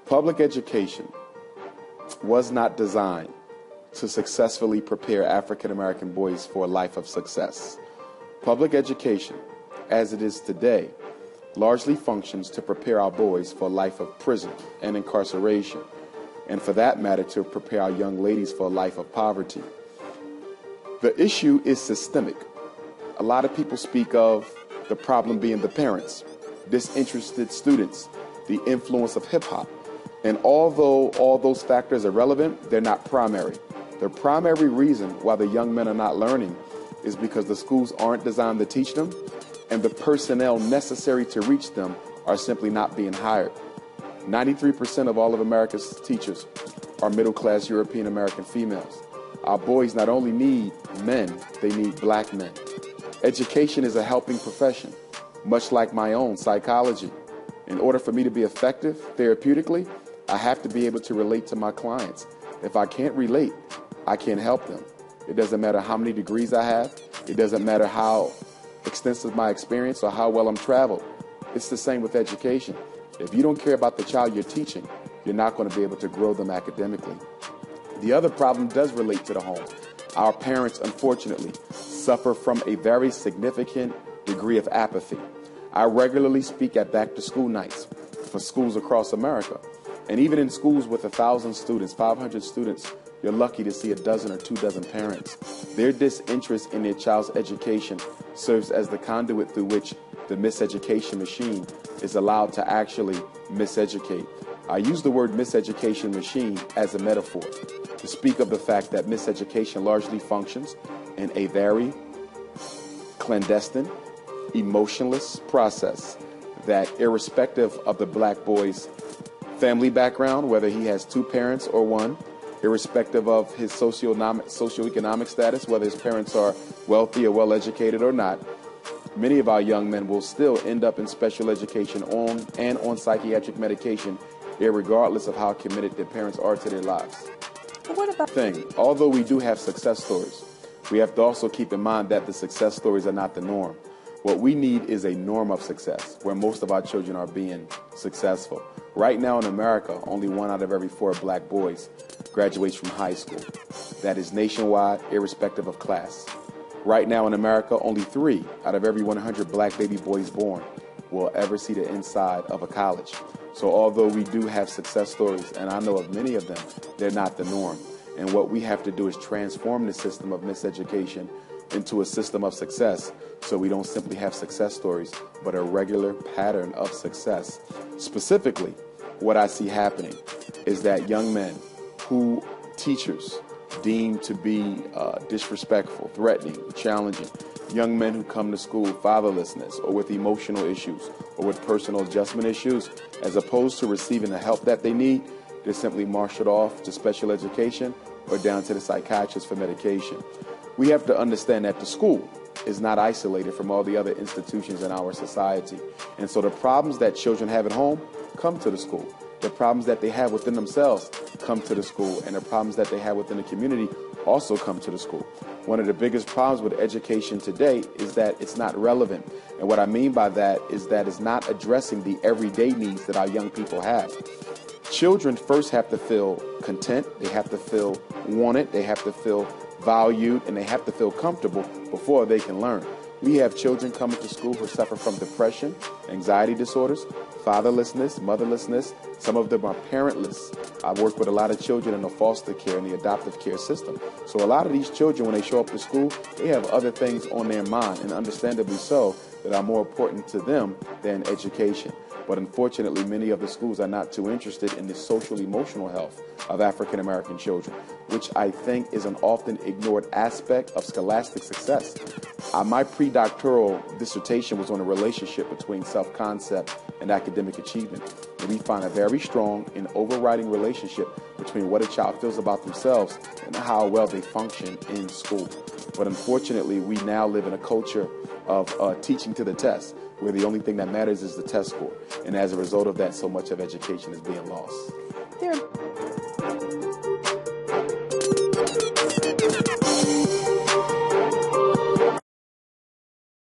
Public education was not designed to successfully prepare African American boys for a life of success. Public education, as it is today, largely functions to prepare our boys for a life of prison and incarceration, and for that matter, to prepare our young ladies for a life of poverty. The issue is systemic. A lot of people speak of the problem being the parents, disinterested students, the influence of hip-hop. And although all those factors are relevant, they're not primary. The primary reason why the young men are not learning is because the schools aren't designed to teach them, and the personnel necessary to reach them are simply not being hired. 93% of all of America's teachers are middle-class European American females. Our boys not only need men, they need black men. Education is a helping profession, much like my own, psychology. In order for me to be effective therapeutically, I have to be able to relate to my clients. If I can't relate, I can't help them. It doesn't matter how many degrees I have. It doesn't matter how extensive my experience or how well I'm traveled. It's the same with education. If you don't care about the child you're teaching, you're not going to be able to grow them academically. The other problem does relate to the home. Our parents, unfortunately, suffer from a very significant degree of apathy. I regularly speak at back-to-school nights for schools across America. And even in schools with 1,000 students, 500 students, you're lucky to see a dozen or 24 parents. Their disinterest in their child's education serves as the conduit through which the miseducation machine is allowed to actually miseducate. I use the word miseducation machine as a metaphor to speak of the fact that miseducation largely functions in a very clandestine, emotionless process that, irrespective of the black boy's family background, whether he has two parents or one, irrespective of his socioeconomic status, whether his parents are wealthy or well-educated or not, many of our young men will still end up in special education on psychiatric medication, irregardless of how committed their parents are to their lives. But what about although we do have success stories, we have to also keep in mind that the success stories are not the norm. What we need is a norm of success where most of our children are being successful. Right now in America, only 1 out of every 4 black boys graduates from high school. That is nationwide, irrespective of class. Right now in America, only 3 out of every 100 black baby boys born will ever see the inside of a college. So although we do have success stories, and I know of many of them, they're not the norm. And what we have to do is transform the system of miseducation into a system of success, so we don't simply have success stories, but a regular pattern of success. Specifically, what I see happening is that young men who teachers deem to be disrespectful, threatening, challenging, young men who come to school fatherlessness or with emotional issues or with personal adjustment issues, as opposed to receiving the help that they need, they're simply marshaled off to special education or down to the psychiatrist for medication. We have to understand that the school is not isolated from all the other institutions in our society. And so the problems that children have at home come to the school. The problems that they have within themselves come to the school. And the problems that they have within the community also come to the school. One of the biggest problems with education today is that it's not relevant. And what I mean by that is that it's not addressing the everyday needs that our young people have. Children first have to feel content, they have to feel wanted, they have to feel valued, and they have to feel comfortable before they can learn. We have children coming to school who suffer from depression, anxiety disorders, fatherlessness, motherlessness. Some of them are parentless. I've worked with a lot of children in the foster care and the adoptive care system. So a lot of these children, when they show up to school, they have other things on their mind, and understandably so, that are more important to them than education. But unfortunately, many of the schools are not too interested in the social emotional health of African American children, which I think is an often ignored aspect of scholastic success. My pre-doctoral dissertation was on a relationship between self-concept and academic achievement. And we find a very strong and overriding relationship between what a child feels about themselves and how well they function in school. But unfortunately, we now live in a culture of teaching to the test, where the only thing that matters is the test score. And as a result of that, so much of education is being lost.